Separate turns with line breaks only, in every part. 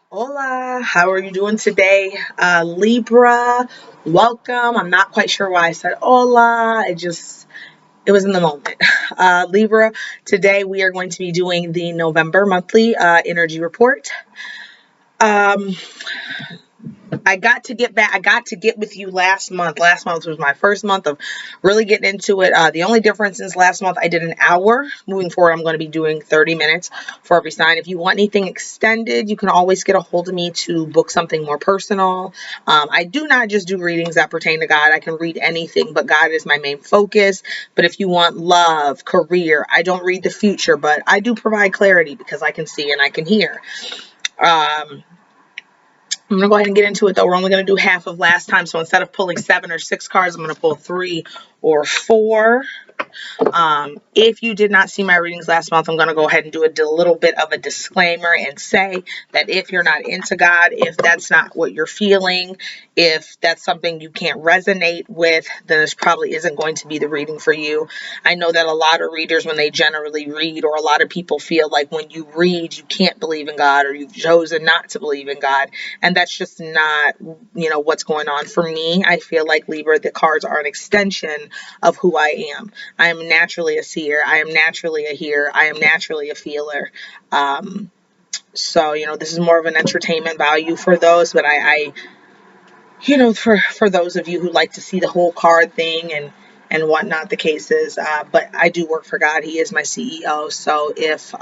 Hola, how are you doing today? Libra, welcome. I'm not quite sure why I said hola. It was in the moment. Libra, today we are going to be doing the November monthly energy report. Um, I got to get back. I got to get with you last month. Last month was my first month of really getting into it. The only difference is last month I did an hour. Moving forward, I'm going to be doing 30 minutes for every sign. If you want anything extended, you can always get a hold of me to book something more personal. I do not just do readings that pertain to God. I can read anything, but God is my main focus. But if you want love, career, I don't read the future, but I do provide clarity because I can see and I can hear. I'm going to go ahead and get into it, though. We're only going to do half of last time. So instead of pulling 7 or 6 cards, I'm going to pull 3 or 4. If you did not see my readings last month, I'm going to go ahead and do a little bit of a disclaimer and say that if you're not into God, if that's not what you're feeling, if that's something you can't resonate with, then this probably isn't going to be the reading for you. I know that a lot of readers, when they generally read, or a lot of people feel like when you read, you can't believe in God, or you've chosen not to believe in God. And that's just not, what's going on for me. I feel like Libra, the cards are an extension of who I am. I am naturally a seer. I am naturally a hearer. I am naturally a feeler. So, this is more of an entertainment value for those, but for those of you who like to see the whole card thing and whatnot, the case is, but I do work for God. He is my CEO. So if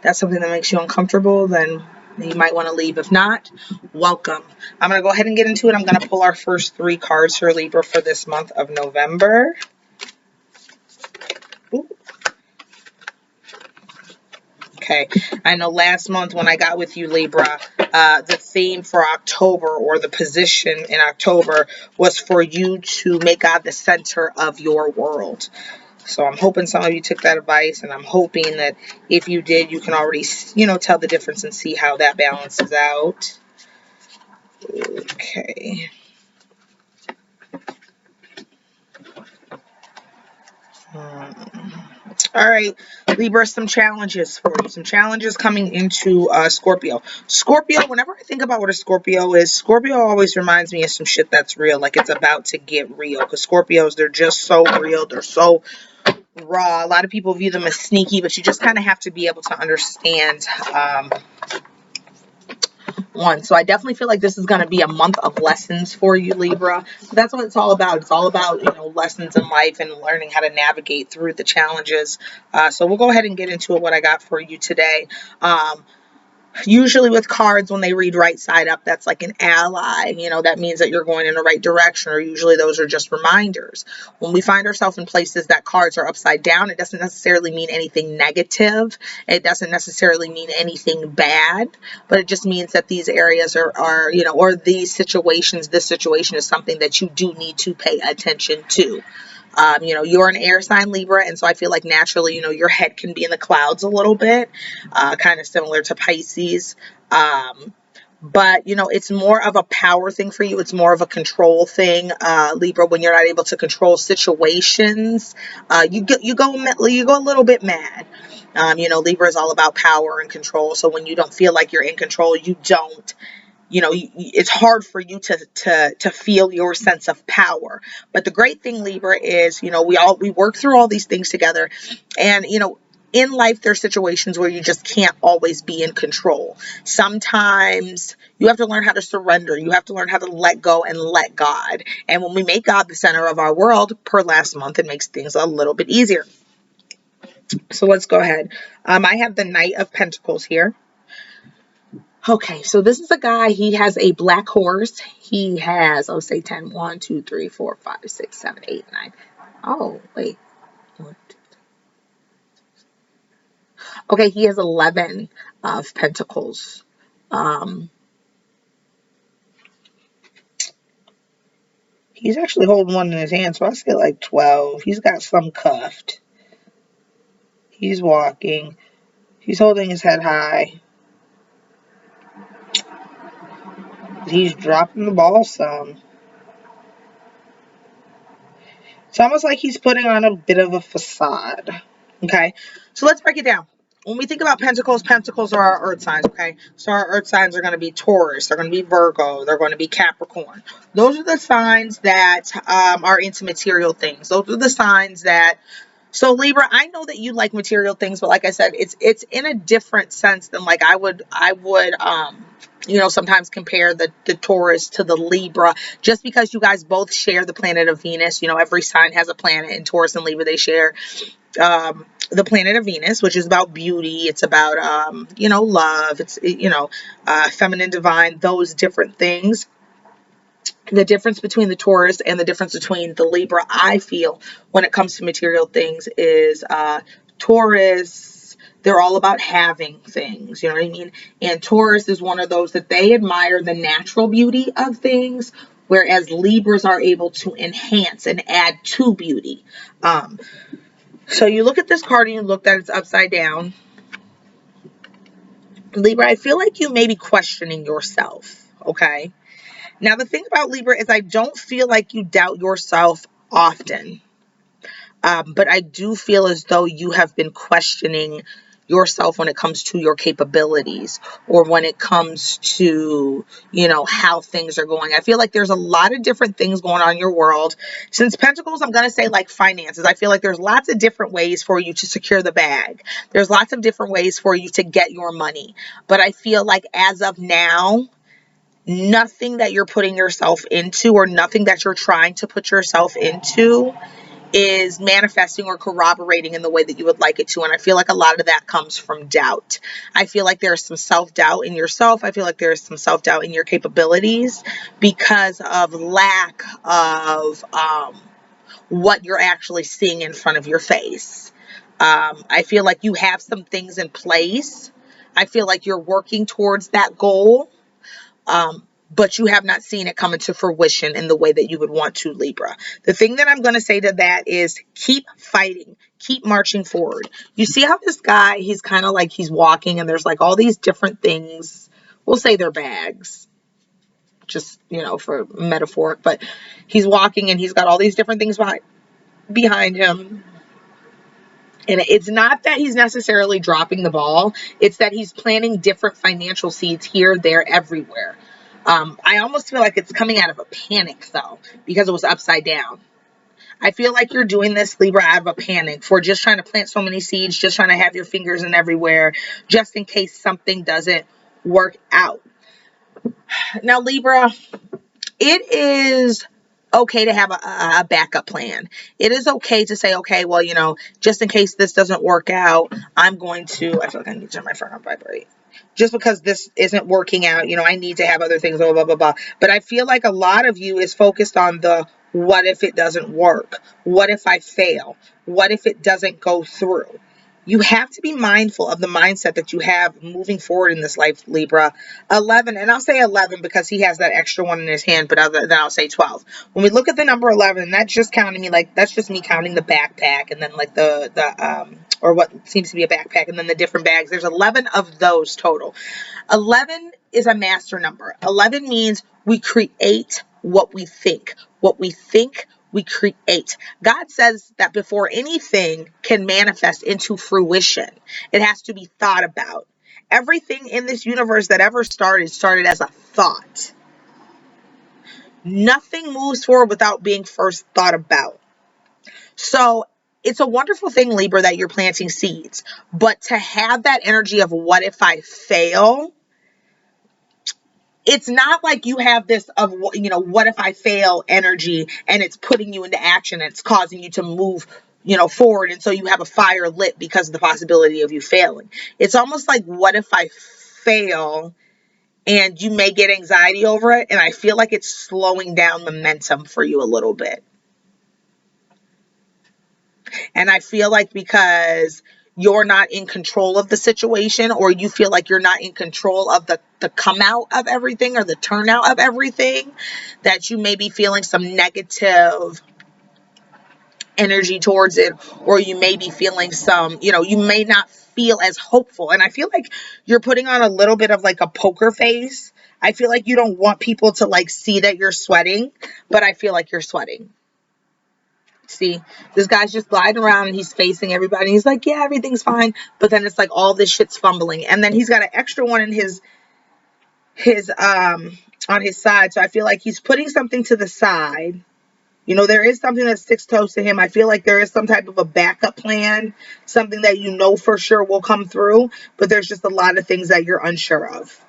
that's something that makes you uncomfortable, then you might want to leave. If not, welcome. I'm going to go ahead and get into it. I'm going to pull our first 3 cards for Libra for this month of November. Ooh. Okay, I know last month when I got with you, Libra, the theme for October, or the position in October, was for you to make God the center of your world. So I'm hoping some of you took that advice, and I'm hoping that if you did, you can already, tell the difference and see how that balances out. Okay. All right, Libra, some challenges for you. Some challenges coming into Scorpio. Scorpio, whenever I think about what a Scorpio is, Scorpio always reminds me of some shit that's real, like it's about to get real. Because Scorpios, they're just so real. They're so raw. A lot of people view them as sneaky, but you just kind of have to be able to understand one. So I definitely feel like this is going to be a month of lessons for you, Libra. That's what it's all about. It's all about, lessons in life and learning how to navigate through the challenges. So we'll go ahead and get into it, what I got for you today. Usually with cards, when they read right side up, that's like an ally. That means that you're going in the right direction, or usually those are just reminders. When we find ourselves in places that cards are upside down, it doesn't necessarily mean anything negative. It doesn't necessarily mean anything bad, but it just means that these areas or these situations, this situation is something that you do need to pay attention to. You're an air sign, Libra, and so I feel like naturally, your head can be in the clouds a little bit, kind of similar to Pisces. But it's more of a power thing for you. It's more of a control thing, Libra. When you're not able to control situations, you go a little bit mad. Libra is all about power and control. So when you don't feel like you're in control, you don't. It's hard for you to feel your sense of power. But the great thing, Libra, is we work through all these things together, and in life there's situations where you just can't always be in control. Sometimes you have to learn how to surrender. You have to learn how to let go and let God. And when we make God the center of our world, per last month, it makes things a little bit easier. So let's go ahead. I have the Knight of Pentacles here. Okay, so this is a guy. He has a black horse. He has, I'll say 10. 1, 2, 3, 4, 5, 6, 7, 8, 9. Oh, wait. Okay, he has 11 of Pentacles. He's actually holding one in his hand, so I say like 12. He's got some cuffed. He's walking. He's holding his head high. He's dropping the ball some. It's almost like he's putting on a bit of a facade. Okay, so let's break it down. when we think about pentacles, pentacles are our earth signs, okay? So our earth signs are going to be Taurus, they're going to be Virgo, they're going to be Capricorn. Those are the signs that are into material things. Those are the signs that, so Libra, I know that you like material things, but like I said, it's in a different sense than like I would you know, sometimes compare the Taurus to the Libra, just because you guys both share the planet of Venus. You know, every sign has a planet. In Taurus and Libra, they share the planet of Venus, which is about beauty. It's about, you know, love. It's, you know, feminine, divine, those different things. The difference between the Taurus and the difference between the Libra, I feel, when it comes to material things is Taurus, they're all about having things, you know what I mean? And Taurus is one of those that they admire the natural beauty of things, whereas Libras are able to enhance and add to beauty. So you look at this card and you look that it's upside down. Libra, I feel like you may be questioning yourself, okay? Now, the thing about Libra is I don't feel like you doubt yourself often, but I do feel as though you have been questioning yourself when it comes to your capabilities or when it comes to, you know, how things are going. I feel like there's a lot of different things going on in your world. Since Pentacles, I'm going to say like finances. I feel like there's lots of different ways for you to secure the bag. There's lots of different ways for you to get your money. But I feel like as of now, nothing that you're putting yourself into or nothing that you're trying to put yourself into is manifesting or corroborating in the way that you would like it to. And I feel like a lot of that comes from doubt. I feel like there's some self-doubt in yourself. I feel like there's some self-doubt in your capabilities because of lack of what you're actually seeing in front of your face. I feel like you have some things in place. I feel like you're working towards that goal. But you have not seen it come into fruition in the way that you would want to, Libra. The thing that I'm going to say to that is keep fighting, keep marching forward. You see how this guy, he's kind of like he's walking and there's like all these different things. We'll say they're bags, just, you know, for metaphoric, but he's walking and he's got all these different things behind him. And it's not that he's necessarily dropping the ball. It's that he's planting different financial seeds here, there, everywhere. I almost feel like it's coming out of a panic, though, because it was upside down. I feel like you're doing this, Libra, out of a panic for just trying to plant so many seeds, just trying to have your fingers in everywhere, just in case something doesn't work out. Now, Libra, it is okay to have a backup plan. It is okay to say, okay, well, you know, just in case this doesn't work out, I'm going to, I feel like I need to turn my phone on vibrate. Just because this isn't working out, you know, I need to have other things, blah, blah, blah, blah. But I feel like a lot of you is focused on the what if it doesn't work? What if I fail? What if it doesn't go through? You have to be mindful of the mindset that you have moving forward in this life, Libra. 11, and I'll say 11 because he has that extra one in his hand, but then I'll say 12. When we look at the number 11, that's just counting me, like, that's just me counting the backpack and then like or what seems to be a backpack and then the different bags. There's 11 of those total. 11 is a master number. 11 means we create what we think. What we think, we create. God says that before anything can manifest into fruition, it has to be thought about. Everything in this universe that ever started as a thought. Nothing moves forward without being first thought about. So it's a wonderful thing, Libra, that you're planting seeds. But to have that energy of what if I fail, it's not like you have this of, you know, what if I fail energy and it's putting you into action and it's causing you to move, you know, forward. And so you have a fire lit because of the possibility of you failing. It's almost like, what if I fail? And you may get anxiety over it. And I feel like it's slowing down momentum for you a little bit. And I feel like because you're not in control of the situation, or you feel like you're not in control of the come out of everything or the turnout of everything, that you may be feeling some negative energy towards it, or you may be feeling some, you know, you may not feel as hopeful. And I feel like you're putting on a little bit of like a poker face. I feel like you don't want people to like see that you're sweating, but I feel like you're sweating. See, this guy's just gliding around and he's facing everybody. He's like, yeah, everything's fine. But then it's like all this shit's fumbling. And then he's got an extra one in his on his side. So I feel like he's putting something to the side. You know, there is something that sticks close to him. I feel like there is some type of a backup plan, something that you know for sure will come through, but there's just a lot of things that you're unsure of.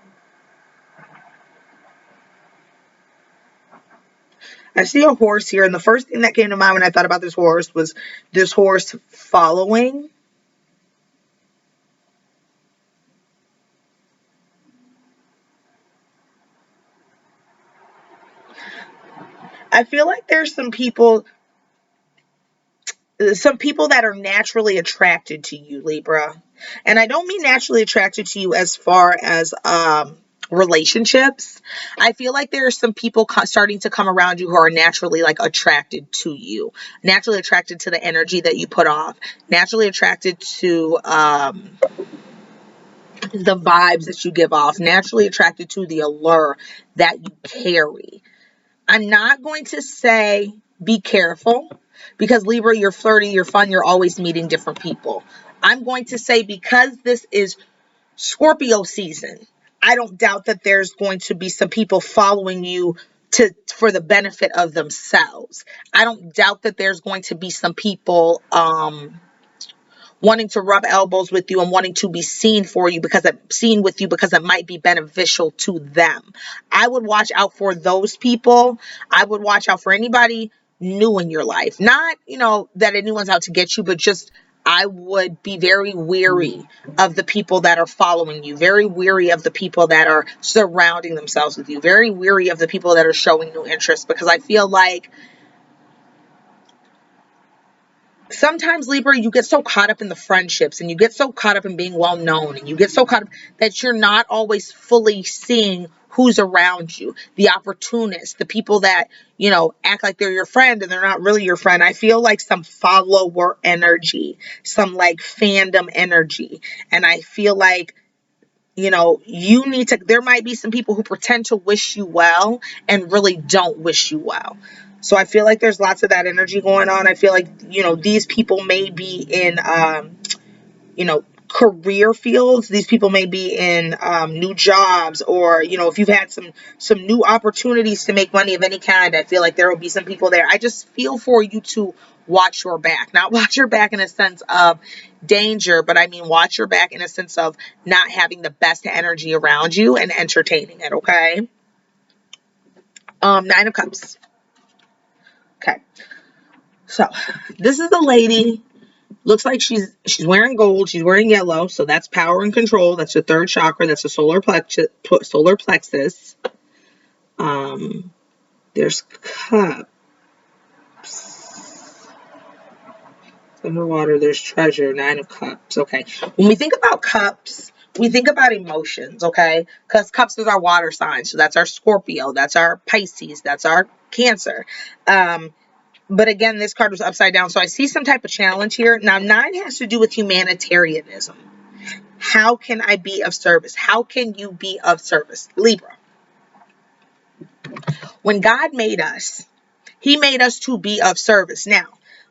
I see a horse here, and the first thing that came to mind when I thought about this horse was this horse following. I feel like there's some people that are naturally attracted to you, Libra. And I don't mean naturally attracted to you as far as relationships. I feel like there are some people starting to come around you who are naturally like attracted to you, naturally attracted to the energy that you put off, naturally attracted to the vibes that you give off, naturally attracted to the allure that you carry. I'm not going to say be careful, because Libra, you're flirty, you're fun, you're always meeting different people. I'm going to say, because this is Scorpio season, I don't doubt that there's going to be some people following you for the benefit of themselves. I don't doubt that there's going to be some people wanting to rub elbows with you and wanting to be seen with you because it might be beneficial to them. I would watch out for those people. I would watch out for anybody new in your life. Not, that anyone's out to get you, but just I would be very weary of the people that are following you, very weary of the people that are surrounding themselves with you, very weary of the people that are showing new interest, because I feel like sometimes, Libra, you get so caught up in the friendships, and you get so caught up in being well known, and you get so caught up that you're not always fully seeing who's around you, the opportunists, the people that, act like they're your friend and they're not really your friend. I feel like some follower energy, some like fandom energy. And I feel like, there might be some people who pretend to wish you well and really don't wish you well. So I feel like there's lots of that energy going on. I feel like, these people may be in, career fields. These people may be in new jobs, or, if you've had some new opportunities to make money of any kind, I feel like there will be some people there. I just feel for you to watch your back, not watch your back in a sense of danger, but I mean, watch your back in a sense of not having the best energy around you and entertaining it. Okay. Nine of Cups. Okay. So this is the lady. Looks like she's wearing gold. She's wearing yellow. So that's power and control. That's the third chakra. That's the solar plexus. There's cups. Underwater, there's treasure. Nine of Cups. Okay. When we think about cups, we think about emotions, okay? Because cups is our water sign. So that's our Scorpio. That's our Pisces. That's our Cancer. But again, this card was upside down. So I see some type of challenge here. Now, 9 has to do with humanitarianism. How can I be of service? How can you be of service? Libra. When God made us, He made us to be of service. Now,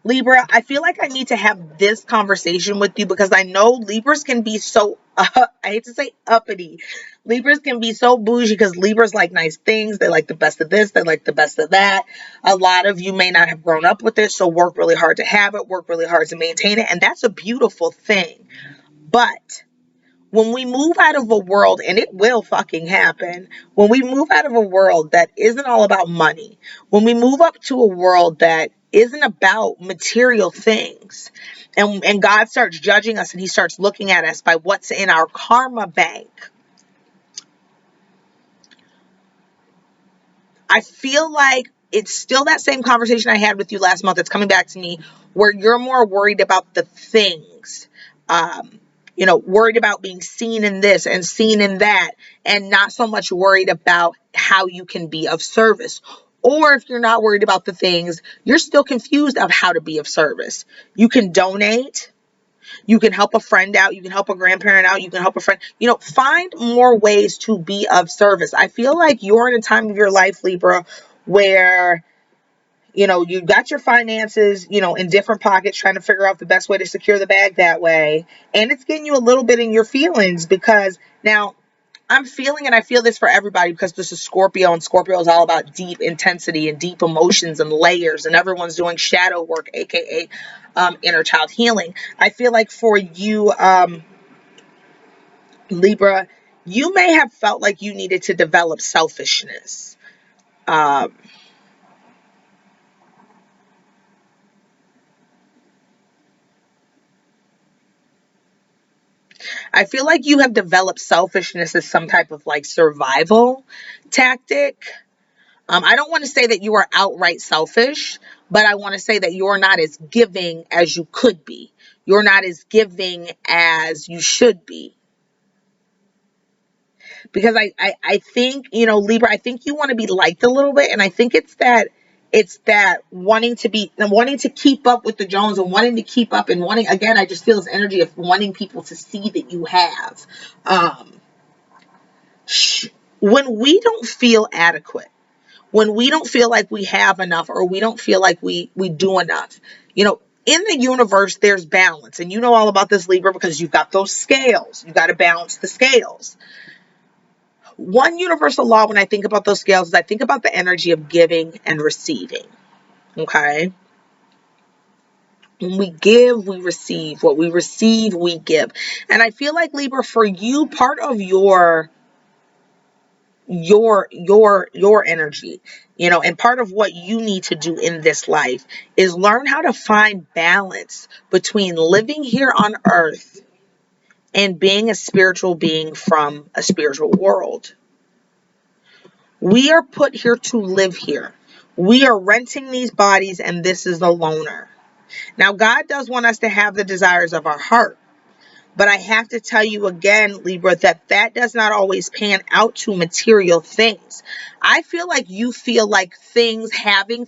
Libra, I feel like I need to have this conversation with you, because I know Libras can be so, I hate to say uppity. Libras can be so bougie, because Libras like nice things. They like the best of this. They like the best of that. A lot of you may not have grown up with this, so work really hard to have it, work really hard to maintain it. And that's a beautiful thing. But when we move out of a world, and it will fucking happen, when we move out of a world that isn't all about money, when we move up to a world that isn't about material things, and God starts judging us, and He starts looking at us by what's in our karma bank, I feel like it's still that same conversation I had with you last month. It's coming back to me, where you're more worried about the things, worried about being seen in this and seen in that, and not so much worried about how you can be of service. Or if you're not worried about the things, you're still confused of how to be of service. You can donate. You can help a friend out. You can help a grandparent out. You can help a friend. Find more ways to be of service. I feel like you're in a time of your life, Libra, where You know, you got your finances, you know, in different pockets, trying to figure out the best way to secure the bag that way. And it's getting you a little bit in your feelings, because now I'm feeling, and I feel this for everybody because this is Scorpio, and Scorpio is all about deep intensity and deep emotions and layers, and everyone's doing shadow work, aka inner child healing. I feel like for you, Libra, you may have felt like you needed to develop selfishness. Um, I feel like you have developed selfishness as some type of like survival tactic. I don't want to say that you are outright selfish, but I want to say that you're not as giving as you could be. You're not as giving as you should be. Because I think, you know, Libra, I think you want to be liked a little bit. And I think it's that wanting to keep up with the Jones, and wanting to keep up, and wanting, again, I just feel this energy of wanting people to see that you have. Um, when we don't feel adequate, when we don't feel like we have enough, or we don't feel like we do enough, you know, in the universe, there's balance. And you know all about this, Libra, because you've got those scales. You got to balance the scales. One universal law when I think about those scales is I think about the energy of giving and receiving. Okay. When we give, we receive. What we receive, we give. And I feel like, Libra, for you, part of your energy, you know, and part of what you need to do in this life is learn how to find balance between living here on earth and being a spiritual being from a spiritual world. We are put here to live here. We are renting these bodies, and this is the loner. Now, God does want us to have the desires of our heart. But I have to tell you again, Libra, that does not always pan out to material things. I feel like you feel like things, having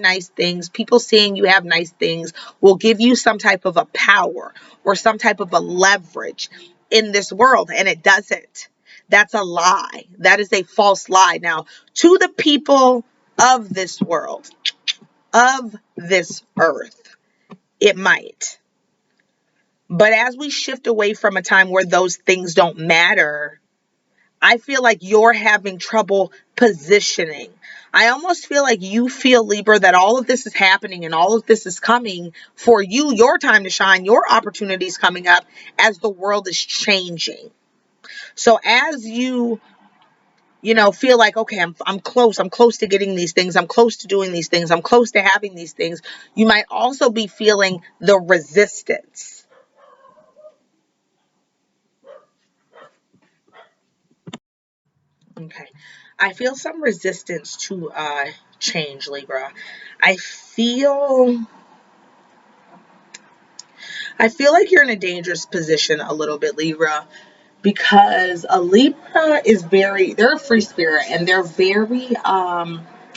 nice things, people seeing you have nice things will give you some type of a power or some type of a leverage in this world. And it doesn't. That's a lie. That is a false lie. Now, to the people of this world, of this earth, it might. But as we shift away from a time where those things don't matter, I feel like you're having trouble positioning. I almost feel like you feel, Libra, that all of this is happening and all of this is coming for you, your time to shine, your opportunities coming up as the world is changing. So as you know, feel like, okay, I'm close to getting these things, I'm close to doing these things, I'm close to having these things, you might also be feeling the resistance. Okay. I feel some resistance to change, Libra. I feel I feel like you're in a dangerous position a little bit, Libra, because a Libra is they're a free spirit, and they're very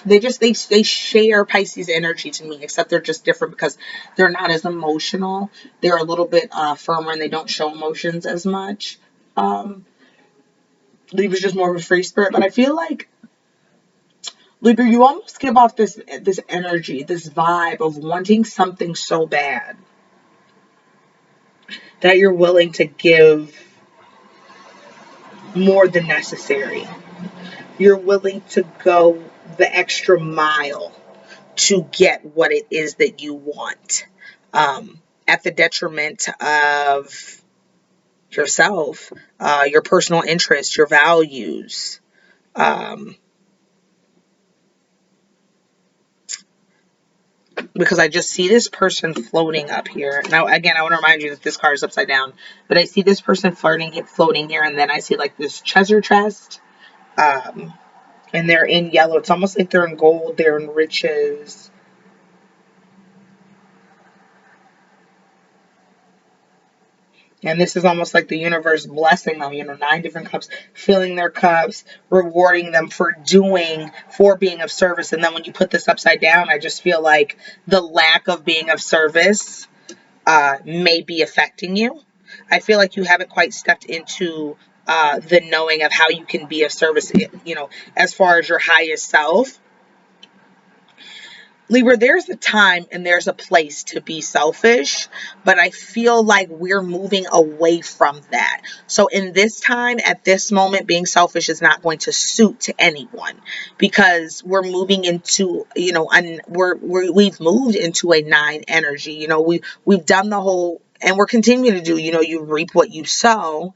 they share Pisces energy to me, except they're just different because they're not as emotional. They're a little bit firmer, and they don't show emotions as much. Um Libra's just more of a free spirit, but I feel like, Libra, you almost give off this energy, this vibe of wanting something so bad that you're willing to give more than necessary. You're willing to go the extra mile to get what it is that you want, at the detriment of yourself, your personal interests, your values. Um, because I just see this person floating up here. Now, again, I want to remind you that this card is upside down, but I see this person floating here, and then I see like this treasure chest, um, and they're in yellow. It's almost like they're in gold, they're in riches. And this is almost like the universe blessing them, you know, 9 different cups, filling their cups, rewarding them for being of service. And then when you put this upside down, I just feel like the lack of being of service may be affecting you. I feel like you haven't quite stepped into the knowing of how you can be of service, you know, as far as your highest self. Libra, there's a time and there's a place to be selfish, but I feel like we're moving away from that. So in this time, at this moment, being selfish is not going to suit anyone, because we're moving into, and we've moved into a 9 energy. We've done the whole, and we're continuing to do, you reap what you sow.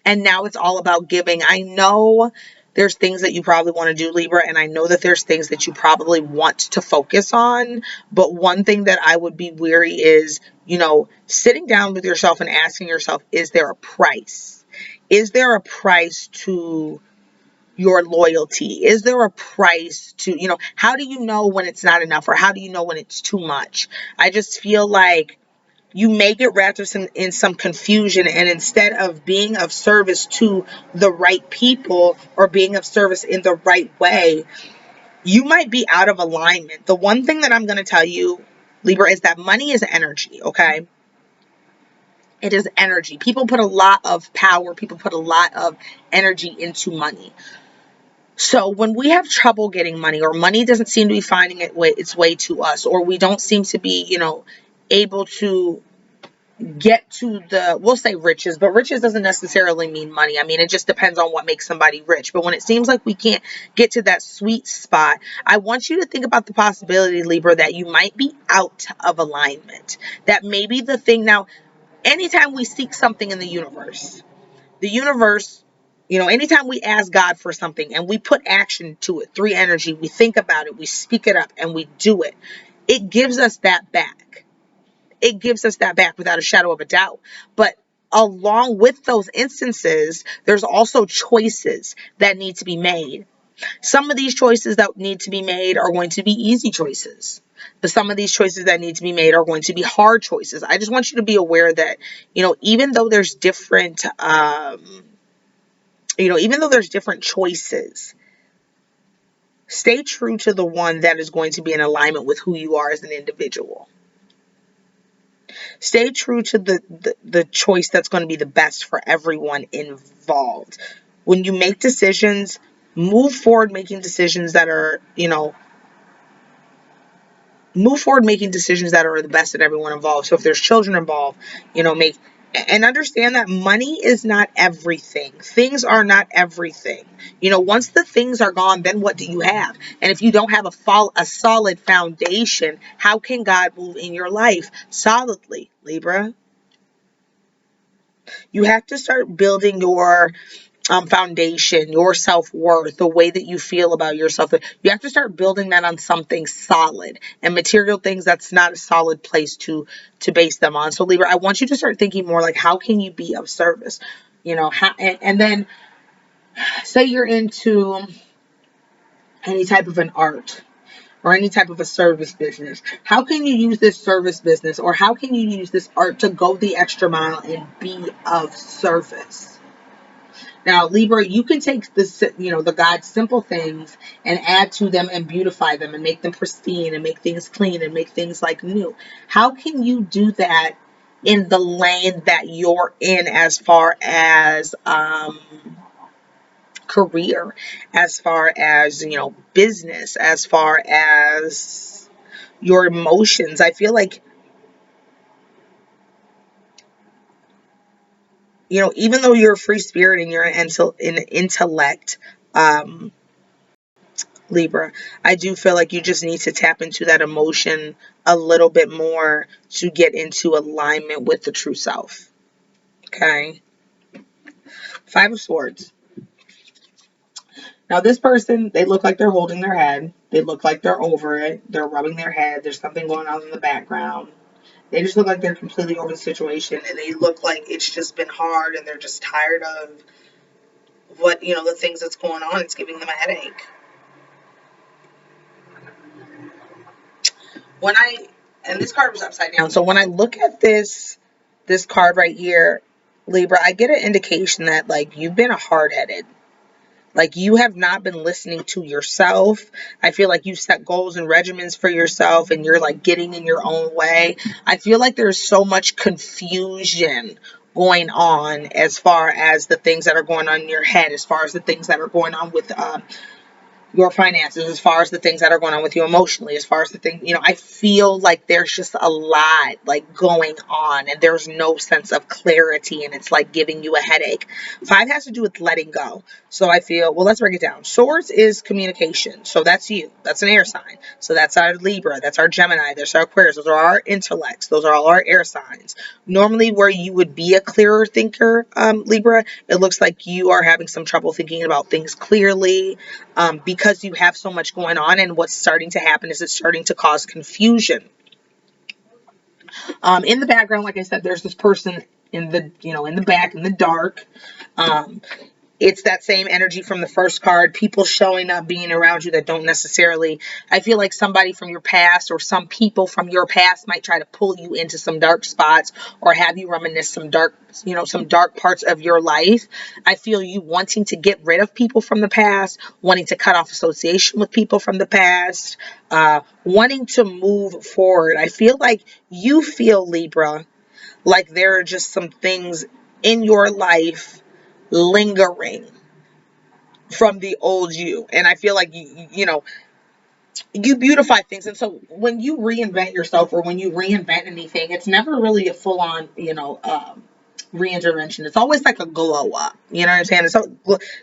And now it's all about giving. I know there's things that you probably want to do, Libra, and I know that there's things that you probably want to focus on. But one thing that I would be weary is, sitting down with yourself and asking yourself, is there a price? Is there a price to your loyalty? Is there a price to, how do you know when it's not enough, or how do you know when it's too much? I just feel like you may get wrapped up in some confusion, and instead of being of service to the right people or being of service in the right way, you might be out of alignment. The one thing that I'm going to tell you, Libra, is that money is energy, okay? It is energy. People put a lot of power, people put a lot of energy into money. So when we have trouble getting money, or money doesn't seem to be finding its way to us, or we don't seem to be, able to get to we'll say riches, but riches doesn't necessarily mean money. I mean, it just depends on what makes somebody rich. But when it seems like we can't get to that sweet spot, I want you to think about the possibility, Libra, that you might be out of alignment. That maybe the thing now, anytime we seek something in the universe, anytime we ask God for something and we put action to it, 3 energy, we think about it, we speak it up, and we do it, it gives us that back. It gives us that back without a shadow of a doubt. But along with those instances, there's also choices that need to be made. Some of these choices that need to be made are going to be easy choices, but some of these choices that need to be made are going to be hard choices. I just want you to be aware that, even though there's different, even though there's different choices, stay true to the one that is going to be in alignment with who you are as an individual. Stay true to the choice that's going to be the best for everyone involved. When you make decisions, move forward making decisions that are, move forward making decisions that are the best of everyone involved. So if there's children involved, make and understand that money is not everything. Things are not everything. Once the things are gone, then what do you have? And if you don't have a solid foundation, how can God move in your life solidly, Libra? You have to start building your foundation, your self-worth, the way that you feel about yourself. You have to start building that on something solid, and material things, that's not a solid place to base them on. So Libra, I want you to start thinking more like, how can you be of service? And then say you're into any type of an art or any type of a service business. How can you use this service business, or how can you use this art to go the extra mile and be of service? Now, Libra, you can take the God's simple things and add to them and beautify them and make them pristine and make things clean and make things like new. How can you do that in the lane that you're in, as far as career, as far as, business, as far as your emotions? I feel like, even though you're a free spirit and you're an intellect, Libra, I do feel like you just need to tap into that emotion a little bit more to get into alignment with the true self. Okay. 5 of Swords. Now, this person, they look like they're holding their head. They look like they're over it. They're rubbing their head. There's something going on in the background. They just look like they're completely over the situation, and they look like it's just been hard, and they're just tired of what, the things that's going on. It's giving them a headache. And this card was upside down. So when I look at this card right here, Libra, I get an indication that, like, you've been hard-headed. Like, you have not been listening to yourself. I feel like you've set goals and regimens for yourself, and you're, like, getting in your own way. I feel like there's so much confusion going on as far as the things that are going on in your head, as far as the things that are going on with your finances, as far as the things that are going on with you emotionally, as far as the thing, I feel like there's just a lot like going on and there's no sense of clarity and it's like giving you a headache. 5 has to do with letting go. So I feel, well, let's break it down. Swords is communication. So that's you. That's an air sign. So that's our Libra. That's our Gemini. That's our Aquarius. Those are our intellects. Those are all our air signs. Normally where you would be a clearer thinker, Libra, it looks like you are having some trouble thinking about things clearly, because you have so much going on, and what's starting to happen is it's starting to cause confusion. In the background, like I said, there's this person in the, in the back, in the dark. Um, it's that same energy from the first card, people showing up, being around you that don't necessarily, I feel like somebody from your past or some people from your past might try to pull you into some dark spots or have you reminisce some dark parts of your life. I feel you wanting to get rid of people from the past, wanting to cut off association with people from the past, wanting to move forward. I feel like you feel, Libra, like there are just some things in your life lingering from the old you. And I feel like you beautify things. And so when you reinvent yourself or when you reinvent anything, it's never really a full on, reintervention. It's always like a glow up. You know what I'm saying?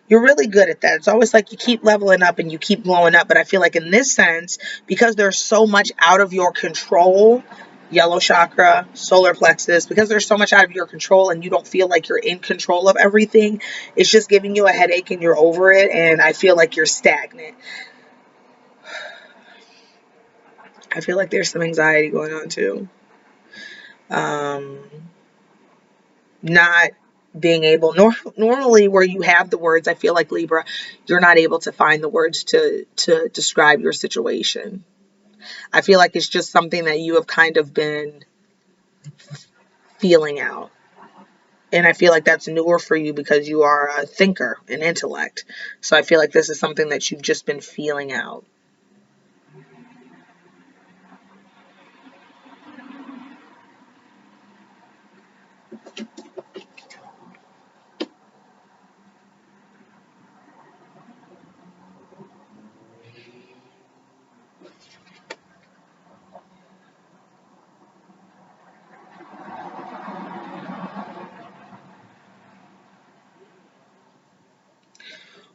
You're really good at that. It's always like you keep leveling up and you keep blowing up. But I feel like in this sense, because there's so much out of your control, yellow chakra, solar plexus, because there's so much out of your control and you don't feel like you're in control of everything, it's just giving you a headache and you're over it. And I feel like you're stagnant. I feel like there's some anxiety going on too. Um, not being able, normally where you have the words, I feel like Libra, you're not able to find the words to describe your situation. I feel like it's just something that you have kind of been feeling out. And I feel like that's newer for you because you are a thinker, an intellect. So I feel like this is something that you've just been feeling out.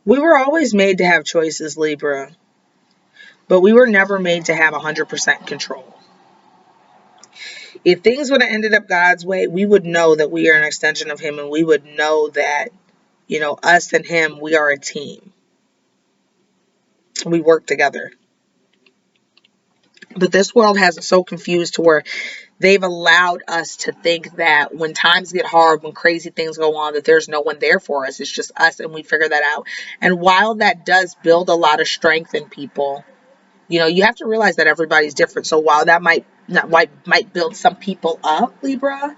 We were always made to have choices, Libra, but we were never made to have 100% control. If things would have ended up God's way, we would know that we are an extension of Him, and we would know that, us and Him, we are a team. We work together. But this world has it so confused to where they've allowed us to think that when times get hard, when crazy things go on, that there's no one there for us. It's just us and we figure that out. And while that does build a lot of strength in people, you have to realize that everybody's different. So while that might build some people up, Libra,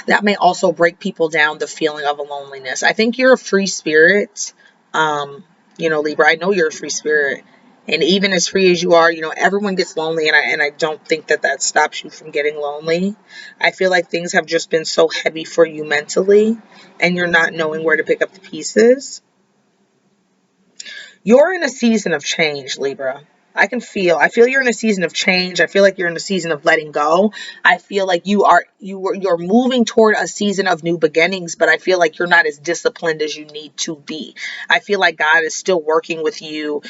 that may also break people down, the feeling of a loneliness. I think you're a free spirit. Libra, I know you're a free spirit. And even as free as you are, everyone gets lonely. And I don't think that stops you from getting lonely. I feel like things have just been so heavy for you mentally. And you're not knowing where to pick up the pieces. You're in a season of change, Libra. I feel you're in a season of change. I feel like you're in a season of letting go. I feel like you're moving toward a season of new beginnings, but I feel like you're not as disciplined as you need to be. I feel like God is still working with you.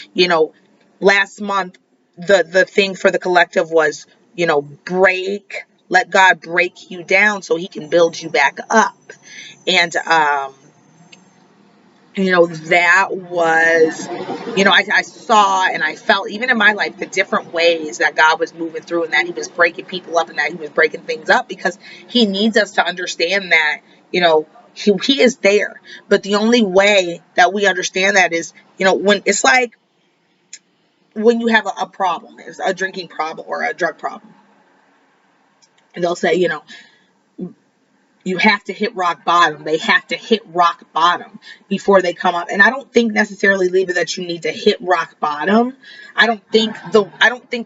Last month, the thing for the collective was, let God break you down so He can build you back up. And that was, I saw and I felt, even in my life, the different ways that God was moving through and that He was breaking people up and that He was breaking things up, because He needs us to understand that, he is there. But the only way that we understand that is, when it's like when you have a problem, it's a drinking problem or a drug problem. And they'll say, You have to hit rock bottom. They have to hit rock bottom before they come up. And I don't think necessarily, Libra, that you need to hit rock bottom. I don't think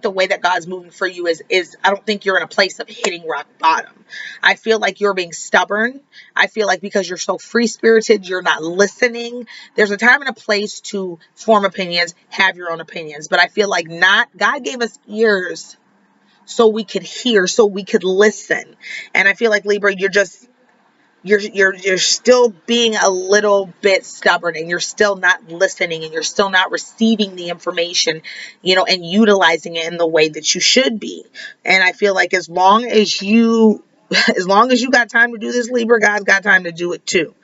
the way that God's moving for you is I don't think you're in a place of hitting rock bottom. I feel like you're being stubborn. I feel like because you're so free spirited, you're not listening. There's a time and a place to form opinions, have your own opinions. But I feel like God gave us ears so we could hear, so we could listen. And I feel like, Libra, you're still being a little bit stubborn, and you're still not listening, and you're still not receiving the information, and utilizing it in the way that you should be. And I feel like as long as you got time to do this, Libra, God's got time to do it too.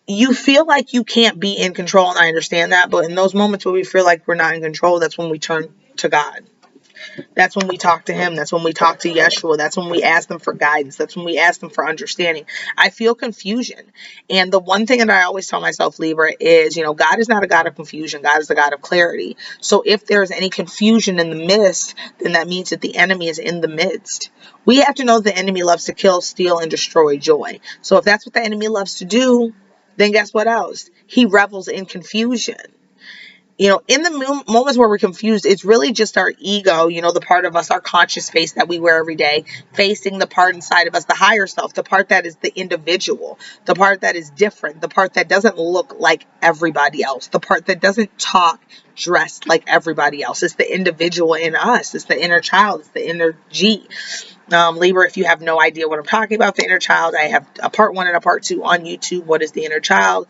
You feel like you can't be in control, and I understand that, but in those moments where we feel like we're not in control, that's when we turn to God. That's when we talk to him. That's when we talk to Yeshua. That's when we ask them for guidance. That's when we ask them for understanding. I feel confusion. And the one thing that I always tell myself, Libra, is, God is not a God of confusion. God is a God of clarity. So if there's any confusion in the midst, then that means that the enemy is in the midst. We have to know the enemy loves to kill, steal, and destroy joy. So if that's what the enemy loves to do, then guess what else? He revels in confusion. In the moments where we're confused, it's really just our ego, the part of us, our conscious face that we wear every day, facing the part inside of us, the higher self, the part that is the individual, the part that is different, the part that doesn't look like everybody else, the part that doesn't talk dressed like everybody else. It's the individual in us. It's the inner child. It's the inner G. Libra, if you have no idea what I'm talking about, the inner child, I have a part 1 and a part 2 on YouTube. What is the inner child?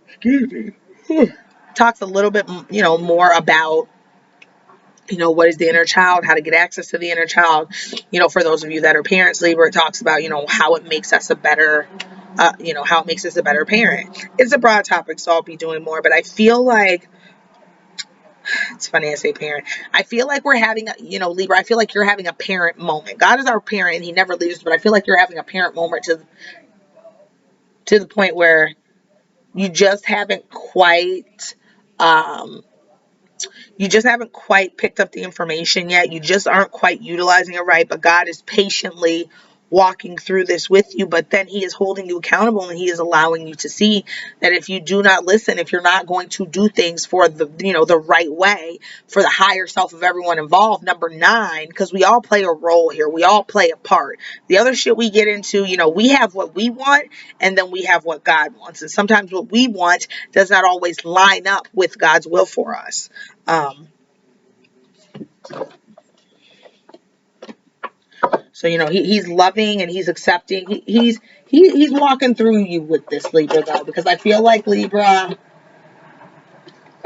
Excuse me. Talks a little bit, more about, what is the inner child, how to get access to the inner child. For those of you that are parents, Libra, it talks about, how it makes us a better, how it makes us a better parent. It's a broad topic, so I'll be doing more, but I feel like, it's funny I say parent. I feel like we're having, Libra, I feel like you're having a parent moment. God is our parent and he never leaves us, but I feel like you're having a parent moment to the point where you just haven't quite, picked up the information yet. You just aren't quite utilizing it right, but God is patiently walking through this with you, but then he is holding you accountable, and he is allowing you to see that if you do not listen, if you're not going to do things for the right way, for the higher self of everyone involved, number 9, because we all play a role here. We all play a part. The other shit we get into, we have what we want, and then we have what God wants. And sometimes what we want does not always line up with God's will for us. So, he's loving and he's accepting. He's walking through you with this, Libra, though, because I feel like, Libra,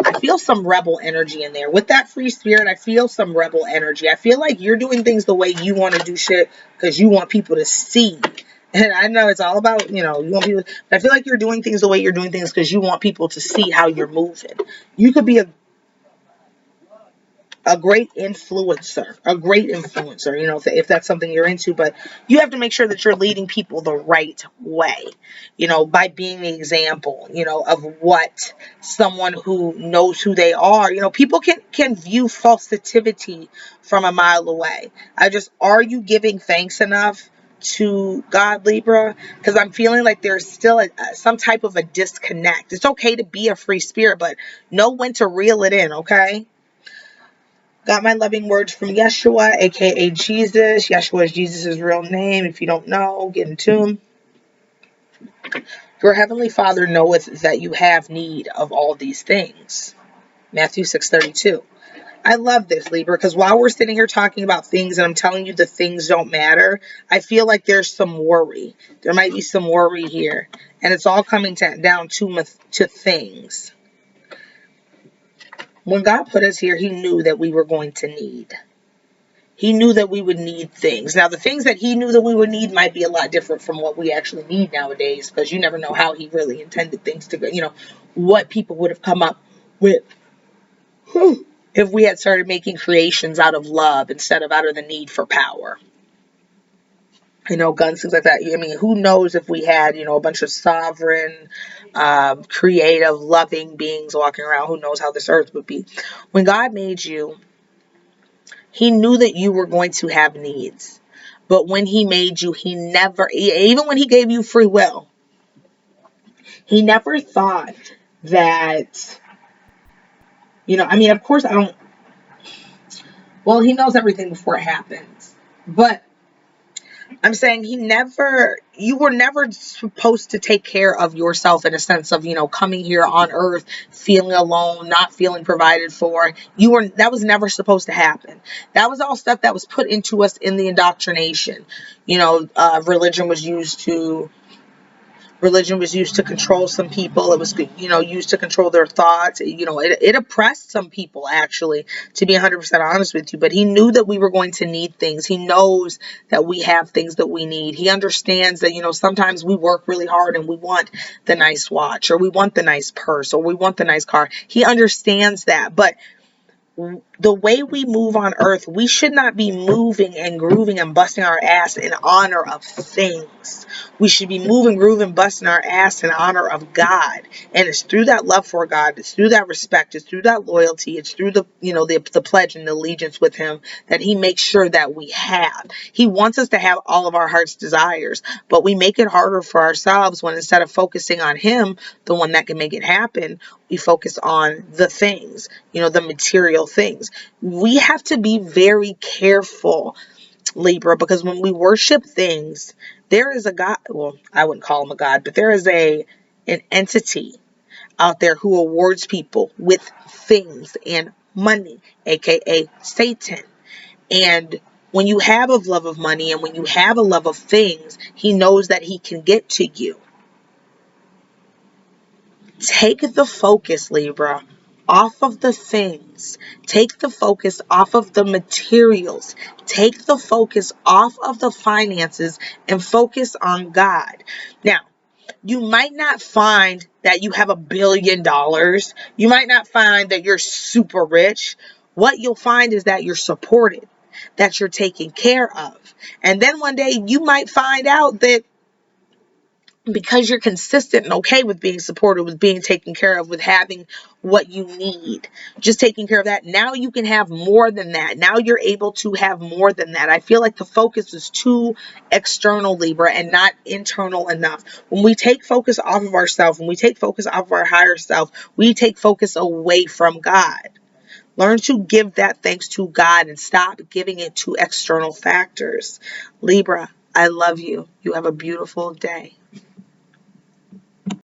I feel some rebel energy in there. With that free spirit, I feel some rebel energy. I feel like you're doing things the way you want to do shit because you want people to see. And I know it's all about, you want people, but I feel like you're doing things the way you're doing things because you want people to see how you're moving. You could be a great influencer, if that's something you're into, but you have to make sure that you're leading people the right way, by being the example, of what someone who knows who they are, people can view falsitivity from a mile away. Are you giving thanks enough to God, Libra? Because I'm feeling like there's still some type of a disconnect. It's okay to be a free spirit, but know when to reel it in, okay? Got my loving words from Yeshua, aka Jesus. Yeshua is Jesus' real name. If you don't know, get in tune. Your heavenly Father knoweth that you have need of all these things. Matthew 6:32. I love this, Libra, because while we're sitting here talking about things and I'm telling you the things don't matter, I feel like there's some worry. There might be some worry here. And it's all coming down to things. When God put us here, he knew that we were going to need. He knew that we would need things. Now, the things that he knew that we would need might be a lot different from what we actually need nowadays, because you never know how he really intended things to go, what people would have come up with if we had started making creations out of love instead of out of the need for power. Guns, things like that. I mean, who knows if we had, a bunch of sovereign, creative, loving beings walking around. Who knows how this earth would be. When God made you, he knew that you were going to have needs. But when he made you, he never, even when he gave you free will, he never thought that, I mean, of course, I don't, well, he knows everything before it happens. But I'm saying you were never supposed to take care of yourself in a sense of, coming here on earth, feeling alone, not feeling provided for. That was never supposed to happen. That was all stuff that was put into us in the indoctrination. Religion was used to control some people. It was, used to control their thoughts. It oppressed some people, actually, to be 100% honest with you. But he knew that we were going to need things. He knows that we have things that we need. He understands that, sometimes we work really hard and we want the nice watch, or we want the nice purse, or we want the nice car. He understands that. But the way we move on earth, we should not be moving and grooving and busting our ass in honor of things. We should be moving, grooving, busting our ass in honor of God. And it's through that love for God, it's through that respect, it's through that loyalty, it's through the pledge and the allegiance with him that he makes sure that we have. He wants us to have all of our heart's desires, but we make it harder for ourselves when, instead of focusing on him, the one that can make it happen, we focus on the things, the material things. We have to be very careful, Libra, because when we worship things, there is a God. Well, I wouldn't call him a God, but there is an entity out there who awards people with things and money, aka Satan. And when you have a love of money and when you have a love of things, he knows that he can get to you. Take the focus, Libra, off of the things. Take the focus off of the materials. Take the focus off of the finances and focus on God. Now, you might not find that you have $1 billion. You might not find that you're super rich. What you'll find is that you're supported, that you're taken care of. And then one day you might find out that because you're consistent and okay with being supported, with being taken care of, with having what you need, just taking care of that, now you can have more than that. Now you're able to have more than that. I feel like the focus is too external, Libra, and not internal enough. When we take focus off of ourselves, when we take focus off of our higher self, we take focus away from God. Learn to give that thanks to God and stop giving it to external factors. Libra, I love you. You have a beautiful day.